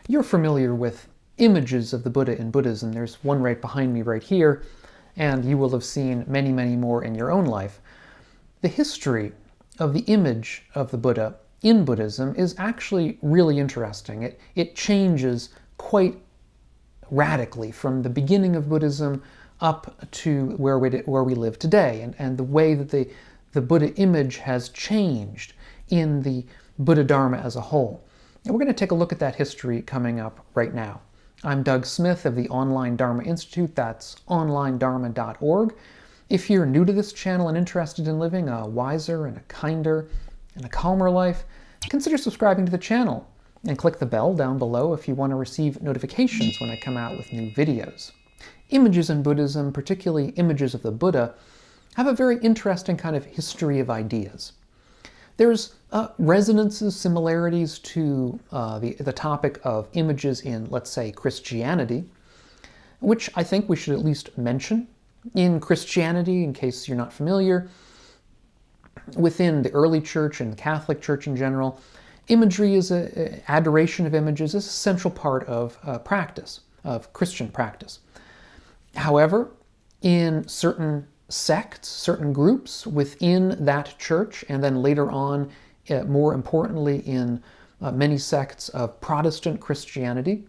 You're familiar with images of the Buddha in Buddhism. There's one right behind me right here, and you will have seen many, many more in your own life. The history of the image of the Buddha in Buddhism is actually really interesting. It changes quite radically from the beginning of Buddhism up to where we live today, and the way that the Buddha image has changed in the Buddha Dharma as a whole. And we're going to take a look at that history coming up right now. I'm Doug Smith of the Online Dharma Institute. That's onlinedharma.org. If you're new to this channel and interested in living a wiser and a kinder and a calmer life, consider subscribing to the channel and click the bell down below if you want to receive notifications when I come out with new videos. Images in Buddhism, particularly images of the Buddha, have a very interesting kind of history of ideas. There's resonances, similarities to the topic of images in, let's say, Christianity, which I think we should at least mention. In Christianity, in case you're not familiar, within the early church and the Catholic Church in general, imagery adoration of images is a central part of practice, of Christian practice. However, in certain sects, certain groups within that church, and then later on, more importantly, in many sects of Protestant Christianity,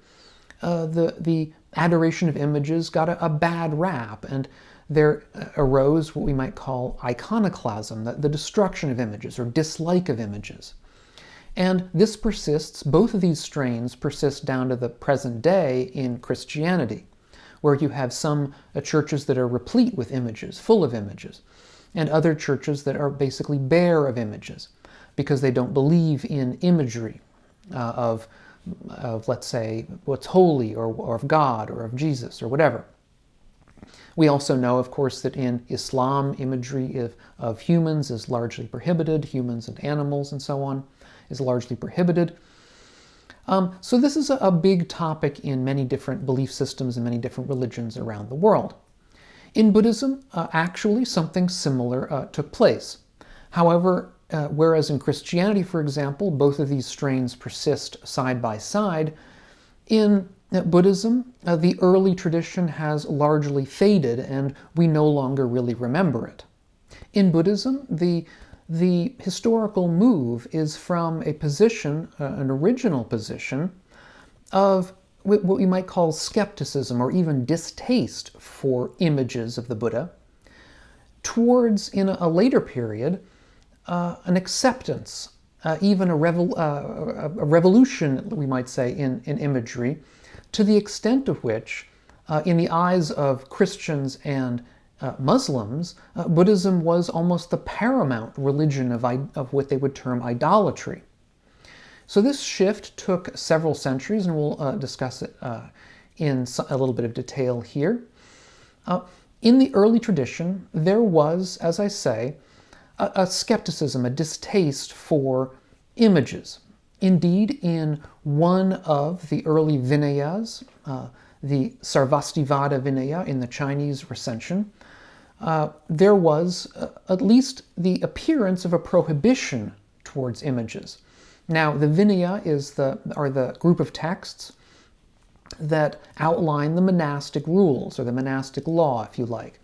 the adoration of images got a bad rap, and there arose what we might call iconoclasm, the destruction of images or dislike of images. And this persists, both of these strains persist down to the present day in Christianity, where you have some churches that are replete with images, full of images, and other churches that are basically bare of images, because they don't believe in imagery of let's say, what's holy, or of God, or of Jesus, or whatever. We also know, of course, that in Islam, imagery of humans is largely prohibited, humans and animals and so on is largely prohibited. So this is a big topic in many different belief systems and many different religions around the world. In Buddhism, actually, something similar took place. However, whereas in Christianity, for example, both of these strains persist side by side, in Buddhism, the early tradition has largely faded and we no longer really remember it. In Buddhism, the historical move is from a position, an original position, of what we might call skepticism or even distaste for images of the Buddha, towards, in a later period, an acceptance, even a revolution, we might say, in imagery, to the extent of which, in the eyes of Christians and Muslims, Buddhism was almost the paramount religion of what they would term idolatry. So this shift took several centuries, and we'll discuss it in a little bit of detail here. In the early tradition, there was, as I say, a skepticism, a distaste for images. Indeed, in one of the early Vinayas, the Sarvastivada Vinaya in the Chinese recension, there was at least the appearance of a prohibition towards images. Now, the Vinaya are the group of texts that outline the monastic rules, or the monastic law, if you like.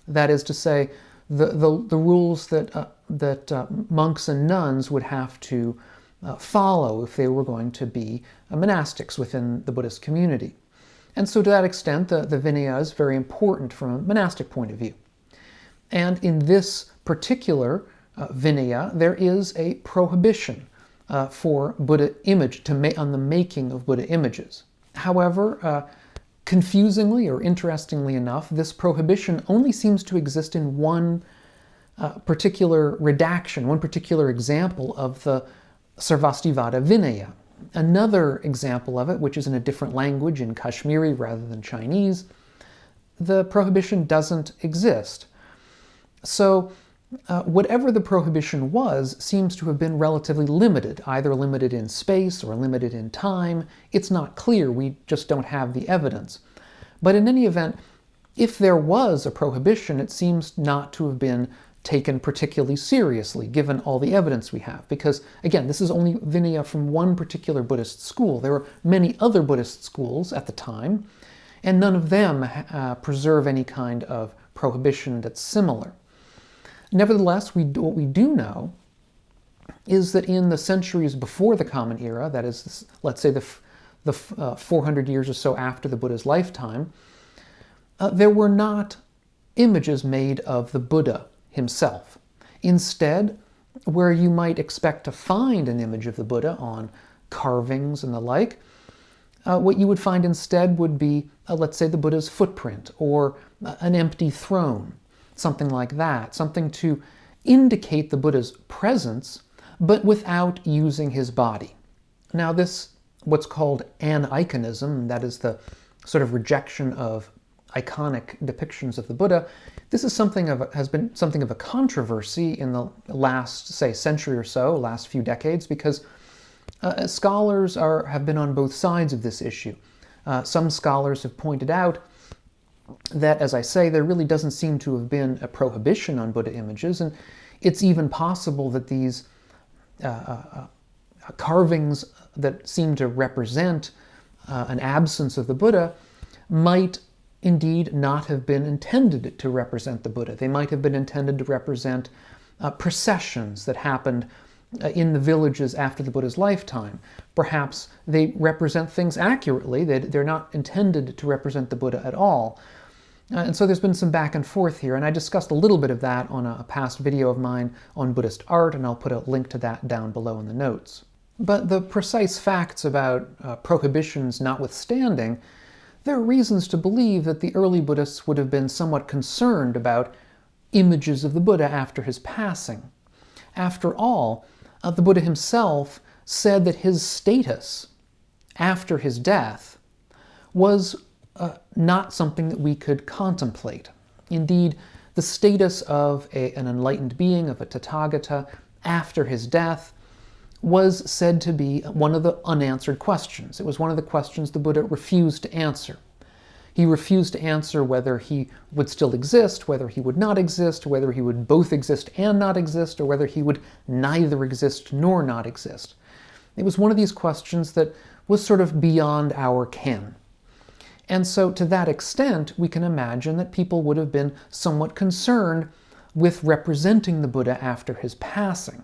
That is to say, the rules that monks and nuns would have to follow if they were going to be monastics within the Buddhist community. And so to that extent, the Vinaya is very important from a monastic point of view. And in this particular Vinaya, there is a prohibition for Buddha image, on the making of Buddha images. However, confusingly or interestingly enough, this prohibition only seems to exist in one particular redaction, one particular example of the Sarvastivada Vinaya. Another example of it, which is in a different language, in Kashmiri rather than Chinese, the prohibition doesn't exist. So whatever the prohibition was seems to have been relatively limited, either limited in space or limited in time. It's not clear, we just don't have the evidence. But in any event, if there was a prohibition, it seems not to have been taken particularly seriously, given all the evidence we have. Because, again, this is only Vinaya from one particular Buddhist school. There were many other Buddhist schools at the time, and none of them preserve any kind of prohibition that's similar. Nevertheless, what we do know is that in the centuries before the Common Era, that is, let's say the 400 years or so after the Buddha's lifetime, there were not images made of the Buddha himself. Instead, where you might expect to find an image of the Buddha on carvings and the like, what you would find instead would be, let's say, the Buddha's footprint or an empty throne, something like that, something to indicate the Buddha's presence, but without using his body. Now this, what's called aniconism, that is the sort of rejection of iconic depictions of the Buddha, this is has been something of a controversy in the last, say, century or so, last few decades, because scholars have been on both sides of this issue. Some scholars have pointed out that, as I say, there really doesn't seem to have been a prohibition on Buddha images, and it's even possible that these carvings that seem to represent an absence of the Buddha might indeed not have been intended to represent the Buddha. They might have been intended to represent processions that happened in the villages after the Buddha's lifetime. Perhaps they represent things accurately. They're not intended to represent the Buddha at all. And so there's been some back and forth here, and I discussed a little bit of that on a past video of mine on Buddhist art, and I'll put a link to that down below in the notes. But the precise facts about prohibitions notwithstanding, there are reasons to believe that the early Buddhists would have been somewhat concerned about images of the Buddha after his passing. After all, the Buddha himself said that his status after his death was not something that we could contemplate. Indeed, the status of an enlightened being, of a Tathagata, after his death was said to be one of the unanswered questions. It was one of the questions the Buddha refused to answer. He refused to answer whether he would still exist, whether he would not exist, whether he would both exist and not exist, or whether he would neither exist nor not exist. It was one of these questions that was sort of beyond our ken. And so to that extent, we can imagine that people would have been somewhat concerned with representing the Buddha after his passing.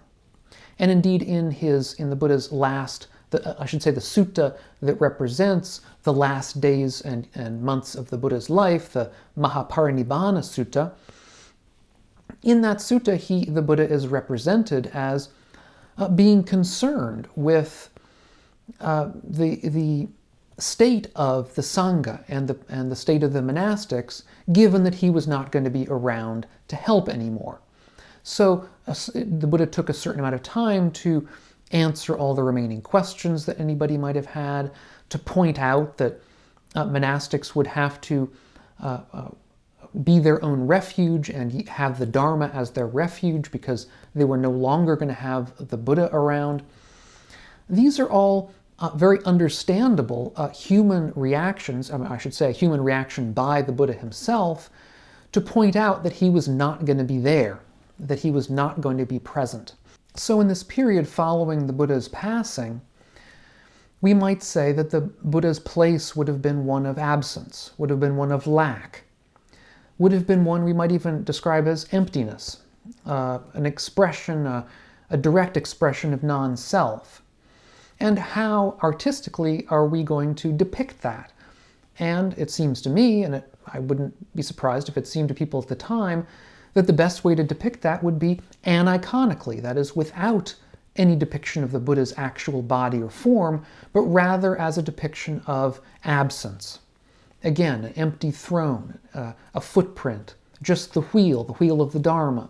And indeed, in the Buddha's last, the sutta that represents the last days and months of the Buddha's life, the Mahaparinibbana Sutta, in that sutta, the Buddha is represented as being concerned with the state of the Sangha and the state of the monastics, given that he was not going to be around to help anymore. So the Buddha took a certain amount of time to answer all the remaining questions that anybody might have had, to point out that monastics would have to be their own refuge and have the Dharma as their refuge because they were no longer going to have the Buddha around. These are all very understandable human reactions, I should say a human reaction by the Buddha himself, to point out that he was not going to be there, that he was not going to be present. So in this period following the Buddha's passing, we might say that the Buddha's place would have been one of absence, would have been one of lack, would have been one we might even describe as emptiness, an expression, a direct expression of non-self. And how artistically are we going to depict that? And it seems to me, and I wouldn't be surprised if it seemed to people at the time, that the best way to depict that would be aniconically, that is, without any depiction of the Buddha's actual body or form, but rather as a depiction of absence. Again, an empty throne, a footprint, just the wheel of the Dharma.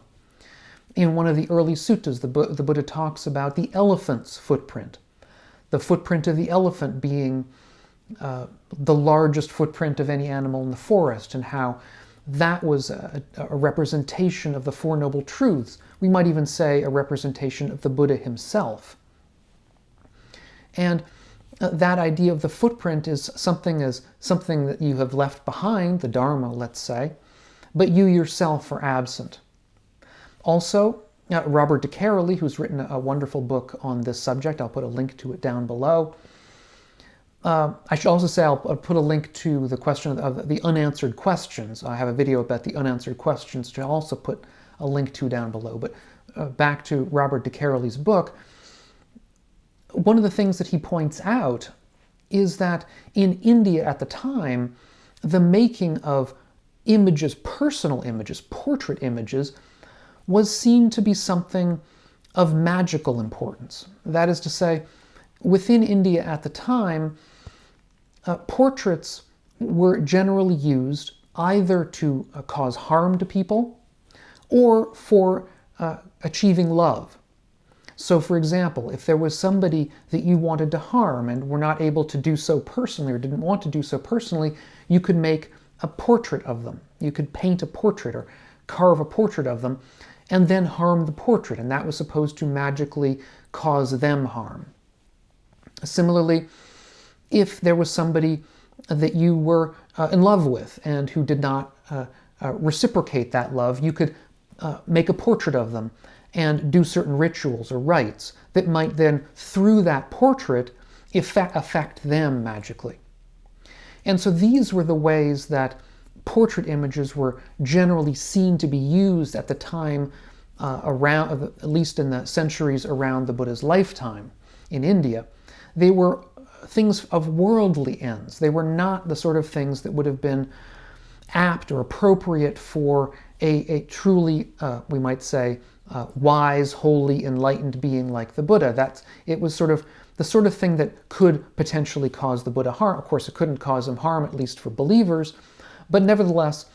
In one of the early suttas, the Buddha talks about the elephant's footprint, the footprint of the elephant being the largest footprint of any animal in the forest, and how that was a representation of the Four Noble Truths. We might even say a representation of the Buddha himself. And that idea of the footprint is something that you have left behind, the Dharma, let's say, but you yourself are absent. Also, Robert de Caroly, who's written a wonderful book on this subject. I'll put a link to it down below. I should also say I'll put a link to the question of the unanswered questions. I have a video about the unanswered questions to also put a link to down below. But back to Robert de Caroly's book, one of the things that he points out is that in India at the time, the making of images, personal images, portrait images, was seen to be something of magical importance. That is to say, within India at the time, portraits were generally used either to cause harm to people or for achieving love. So, for example, if there was somebody that you wanted to harm and were not able to do so personally or didn't want to do so personally, you could make a portrait of them. You could paint a portrait or carve a portrait of them and then harm the portrait, and that was supposed to magically cause them harm. Similarly, if there was somebody that you were in love with and who did not reciprocate that love, you could make a portrait of them and do certain rituals or rites that might then, through that portrait, affect them magically. And so these were the ways that portrait images were generally seen to be used at the time, around, at least in the centuries around the Buddha's lifetime in India. They were things of worldly ends. They were not the sort of things that would have been apt or appropriate for a truly, we might say, wise, holy, enlightened being like the Buddha. It was sort of the sort of thing that could potentially cause the Buddha harm. Of course, it couldn't cause him harm, at least for believers, but nevertheless,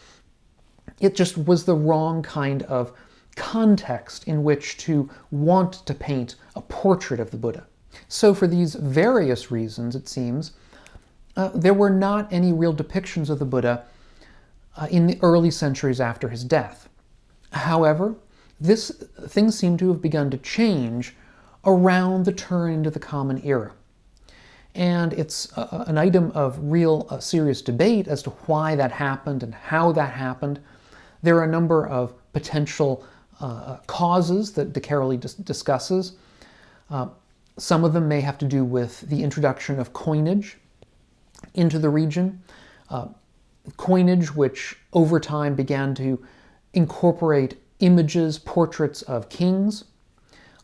it just was the wrong kind of context in which to want to paint a portrait of the Buddha. So for these various reasons, it seems, there were not any real depictions of the Buddha in the early centuries after his death. However, things seem to have begun to change around the turn into the Common Era. And it's an item of real serious debate as to why that happened and how that happened. There are a number of potential causes that de Caroly discusses. Some of them may have to do with the introduction of coinage into the region. Coinage which over time began to incorporate images, portraits of kings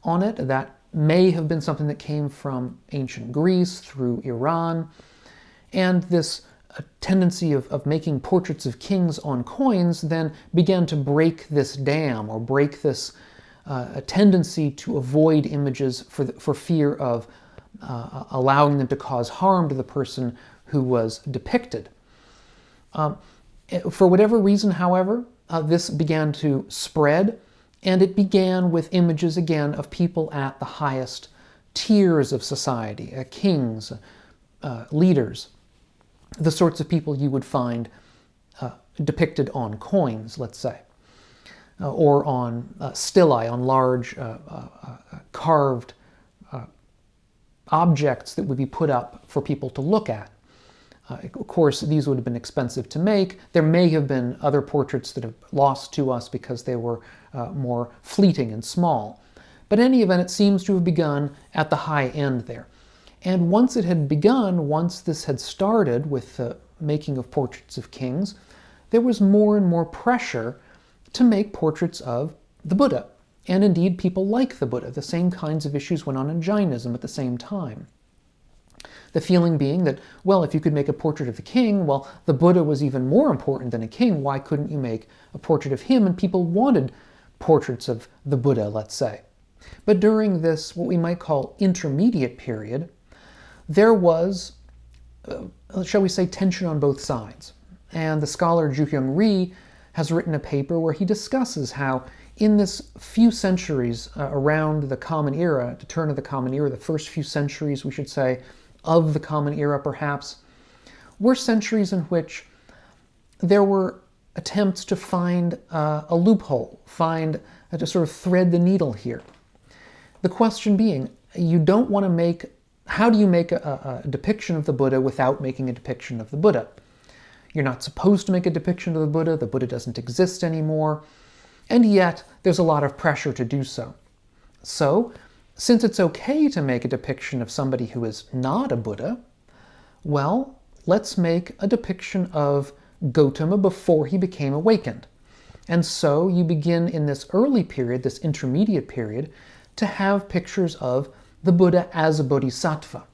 on it. That may have been something that came from ancient Greece through Iran. And this tendency of making portraits of kings on coins then began to break this dam, or break this tendency to avoid images for fear of allowing them to cause harm to the person who was depicted. For whatever reason, however, this began to spread, and it began with images, again, of people at the highest tiers of society, kings, leaders, the sorts of people you would find depicted on coins, let's say, or on stelae, on large carved objects that would be put up for people to look at. Of course, these would have been expensive to make. There may have been other portraits that have lost to us because they were more fleeting and small. But in any event, it seems to have begun at the high end there. And once it had begun, once this had started with the making of portraits of kings, there was more and more pressure to make portraits of the Buddha. And indeed, people like the Buddha. The same kinds of issues went on in Jainism at the same time. The feeling being that, well, if you could make a portrait of the king, well, the Buddha was even more important than a king. Why couldn't you make a portrait of him? And people wanted portraits of the Buddha, let's say. But during this, what we might call intermediate period, there was, shall we say, tension on both sides. And the scholar Ju-Hyung has written a paper where he discusses how in this few centuries around the Common Era, the turn of the Common Era, the first few centuries, we should say, of the Common Era perhaps, were centuries in which there were attempts to find a loophole, to sort of thread the needle here. The question being, you don't want to make, how do you make a depiction of the Buddha without making a depiction of the Buddha? You're not supposed to make a depiction of the Buddha doesn't exist anymore. And yet, there's a lot of pressure to do so. So, since it's okay to make a depiction of somebody who is not a Buddha, well, let's make a depiction of Gautama before he became awakened. And so you begin in this early period, this intermediate period, to have pictures of the Buddha as a bodhisattva.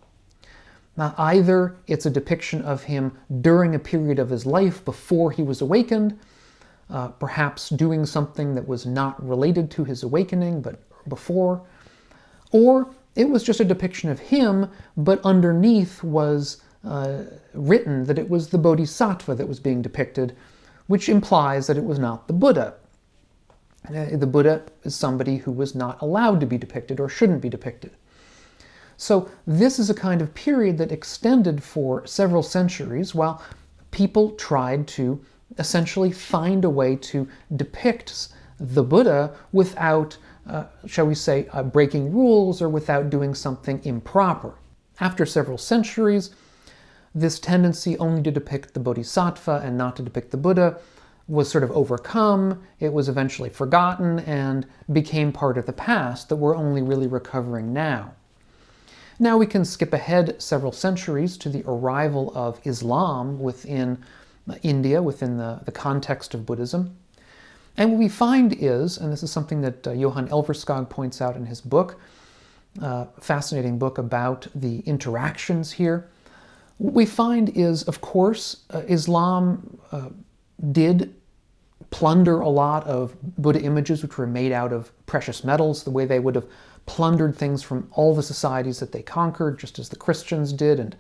Now, either it's a depiction of him during a period of his life before he was awakened, perhaps doing something that was not related to his awakening, but before, or it was just a depiction of him, but underneath was written that it was the bodhisattva that was being depicted, which implies that it was not the Buddha. The Buddha is somebody who was not allowed to be depicted or shouldn't be depicted. So this is a kind of period that extended for several centuries while people tried to essentially find a way to depict the Buddha without, shall we say, breaking rules or without doing something improper. After several centuries, this tendency only to depict the Bodhisattva and not to depict the Buddha was sort of overcome. It was eventually forgotten and became part of the past that we're only really recovering now. Now we can skip ahead several centuries to the arrival of Islam within India, within the context of Buddhism. And what we find is, and this is something that Johan Elverskog points out in his book, fascinating book about the interactions here, what we find is, of course, Islam did plunder a lot of Buddha images which were made out of precious metals, the way they would have plundered things from all the societies that they conquered, just as the Christians did and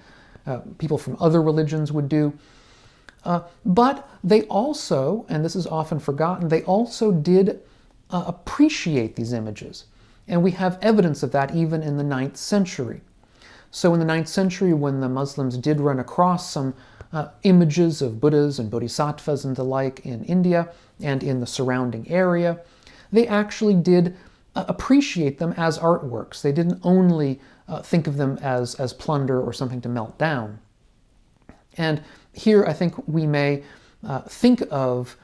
people from other religions would do. But they also, and this is often forgotten, they also did appreciate these images. And we have evidence of that even in the 9th century. So in the 9th century, when the Muslims did run across some images of Buddhas and Bodhisattvas and the like in India and in the surrounding area, they actually did appreciate them as artworks. They didn't only think of them as plunder or something to melt down. And here I think we may think of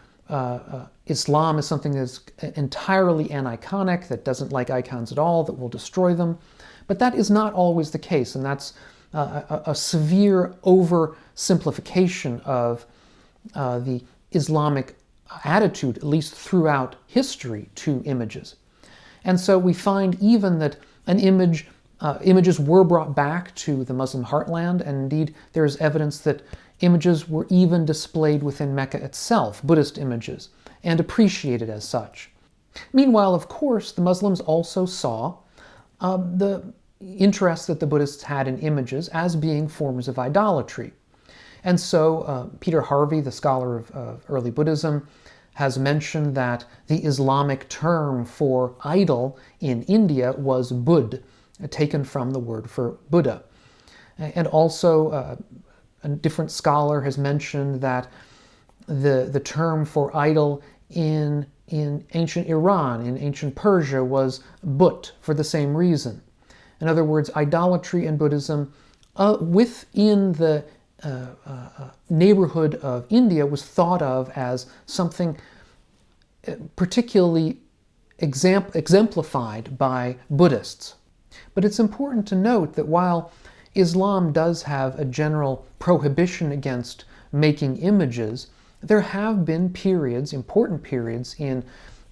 Islam as something that's entirely aniconic, that doesn't like icons at all, that will destroy them. But that is not always the case, and that's a severe oversimplification of the Islamic attitude, at least throughout history, to images. And so we find even that images were brought back to the Muslim heartland, and indeed there is evidence that images were even displayed within Mecca itself, Buddhist images, and appreciated as such. Meanwhile, of course, the Muslims also saw the interest that the Buddhists had in images as being forms of idolatry. And so Peter Harvey, the scholar of early Buddhism, has mentioned that the Islamic term for idol in India was Buddh, taken from the word for Buddha. And also a different scholar has mentioned that the term for idol in ancient Iran, in ancient Persia, was But, for the same reason. In other words, idolatry in Buddhism within the neighborhood of India was thought of as something particularly exemplified by Buddhists. But it's important to note that while Islam does have a general prohibition against making images, there have been periods, important periods in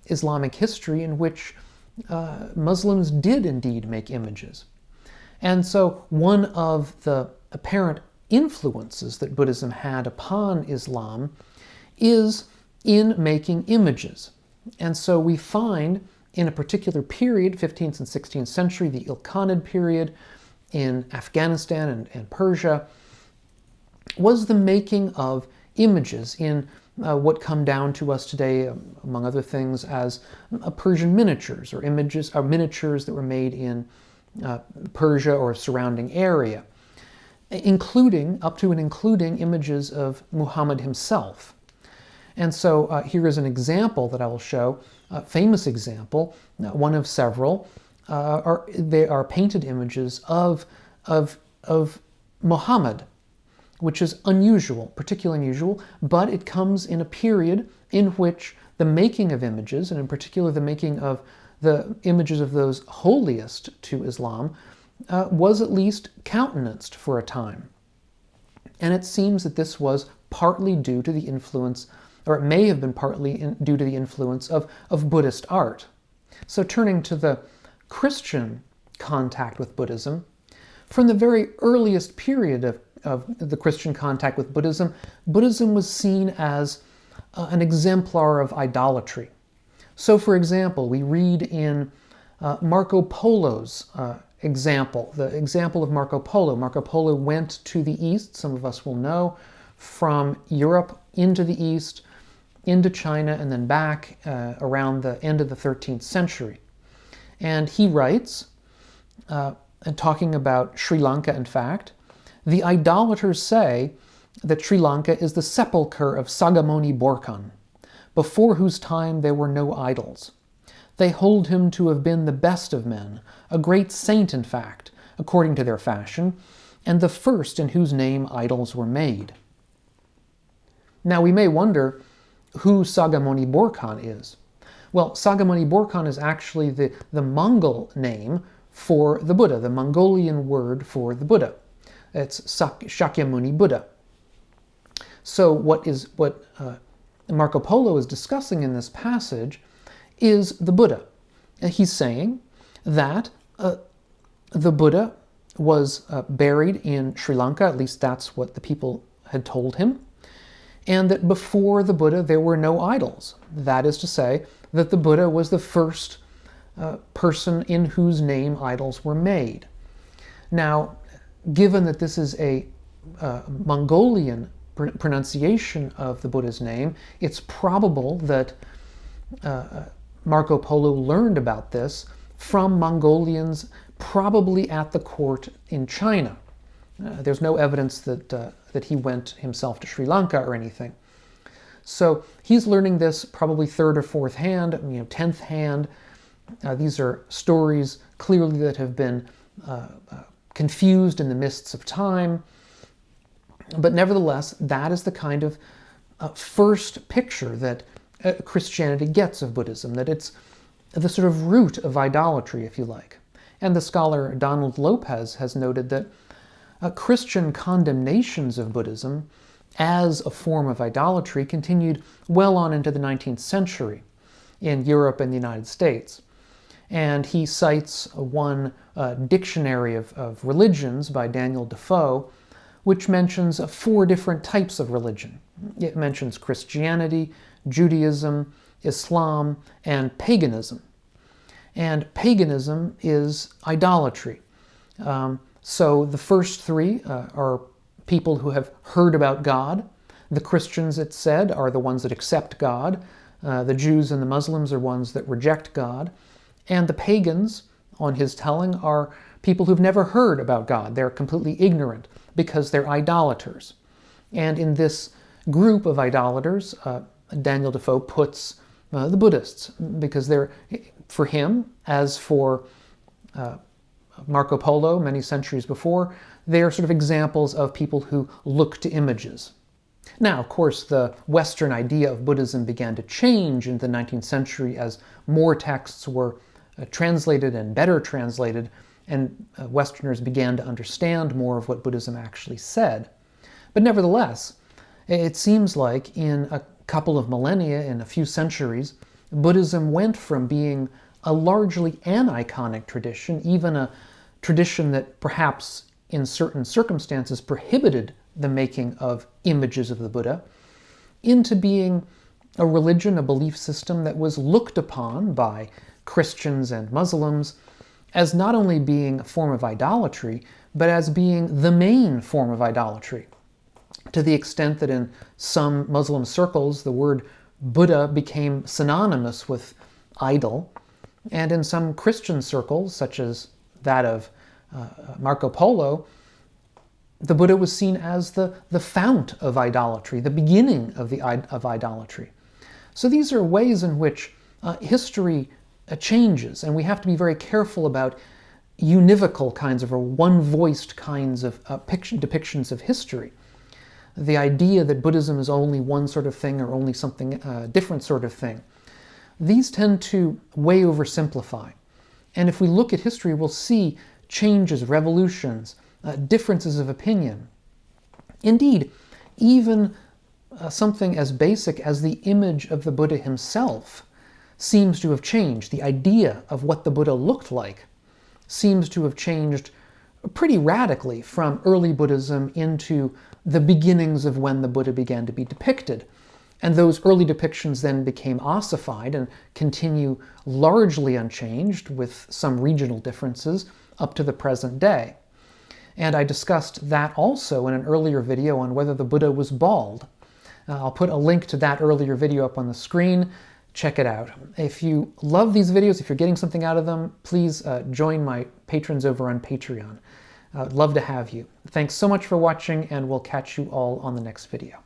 Islamic history in which Muslims did indeed make images. And so one of the apparent influences that Buddhism had upon Islam is in making images. And so we find in a particular period, 15th and 16th century, the Ilkhanid period in Afghanistan and Persia, was the making of images in what come down to us today, among other things, as Persian miniatures, or images, or miniatures that were made in Persia or surrounding area, including, up to and including, images of Muhammad himself. And so here is an example that I will show, a famous example, one of several. They are painted images of Muhammad, which is unusual, particularly unusual, but it comes in a period in which the making of images, and in particular the making of the images of those holiest to Islam, was at least countenanced for a time. And it seems that this was partly due to the influence, or it may have been partly due to the influence of Buddhist art. So turning to the Christian contact with Buddhism, from the very earliest period of the Christian contact with Buddhism, Buddhism was seen as an exemplar of idolatry. So, for example, we read in Marco Polo's example, the example of Marco Polo. Marco Polo went to the east, some of us will know, from Europe into the east, into China, and then back around the end of the 13th century. And he writes, and talking about Sri Lanka, in fact, the idolaters say that Sri Lanka is the sepulchre of Sagamoni Borkan, before whose time there were no idols. They hold him to have been the best of men, a great saint, in fact, according to their fashion, and the first in whose name idols were made. Now we may wonder who Sagamoni Borkan is. Well, Sagamoni Borkan is actually the Mongol name for the Buddha, the Mongolian word for the Buddha. It's Shakyamuni Buddha. So what Marco Polo is discussing in this passage is the Buddha. He's saying that the Buddha was buried in Sri Lanka, at least that's what the people had told him, and that before the Buddha there were no idols. That is to say, that the Buddha was the first person in whose name idols were made. Now, given that this is a Mongolian pronunciation of the Buddha's name, it's probable that Marco Polo learned about this from Mongolians probably at the court in China. There's no evidence that he went himself to Sri Lanka or anything. So he's learning this probably third or fourth hand, 10th hand. These are stories clearly that have been confused in the mists of time. But nevertheless, that is the kind of first picture that Christianity gets of Buddhism, that it's the sort of root of idolatry, if you like. And the scholar Donald Lopez has noted that Christian condemnations of Buddhism as a form of idolatry continued well on into the 19th century in Europe and the United States. And he cites one dictionary of religions by Daniel Defoe, which mentions 4 different types of religion. It mentions Christianity, Judaism, Islam, and paganism. And paganism is idolatry. So the first 3 are people who have heard about God. The Christians, it said, are the ones that accept God. The Jews and the Muslims are ones that reject God. And the pagans, on his telling, are people who've never heard about God. They're completely ignorant because they're idolaters. And in this group of idolaters, Daniel Defoe puts the Buddhists, because they're, for him, as for Marco Polo many centuries before, they are sort of examples of people who look to images. Now, of course, the Western idea of Buddhism began to change in the 19th century as more texts were translated and better translated, and Westerners began to understand more of what Buddhism actually said. But nevertheless, it seems like in a couple of millennia, in a few centuries, Buddhism went from being a largely aniconic tradition, even a tradition that perhaps in certain circumstances prohibited the making of images of the Buddha, into being a religion, a belief system that was looked upon by Christians and Muslims as not only being a form of idolatry, but as being the main form of idolatry, to the extent that in some Muslim circles the word Buddha became synonymous with idol, and in some Christian circles, such as that of Marco Polo, the Buddha was seen as the fount of idolatry, the beginning of idolatry. So these are ways in which history changes, and we have to be very careful about univocal kinds of, or one-voiced kinds of depictions of history. the idea that Buddhism is only one sort of thing or only something different sort of thing, these tend to way oversimplify. And if we look at history, we'll see changes, revolutions, differences of opinion. Indeed, even something as basic as the image of the Buddha himself seems to have changed. The idea of what the Buddha looked like seems to have changed pretty radically from early Buddhism into the beginnings of when the Buddha began to be depicted. And those early depictions then became ossified and continue largely unchanged with some regional differences up to the present day. And I discussed that also in an earlier video on whether the Buddha was bald. I'll put a link to that earlier video up on the screen. Check it out. If you love these videos, if you're getting something out of them, please join my patrons over on Patreon. I'd love to have you. Thanks so much for watching, and we'll catch you all on the next video.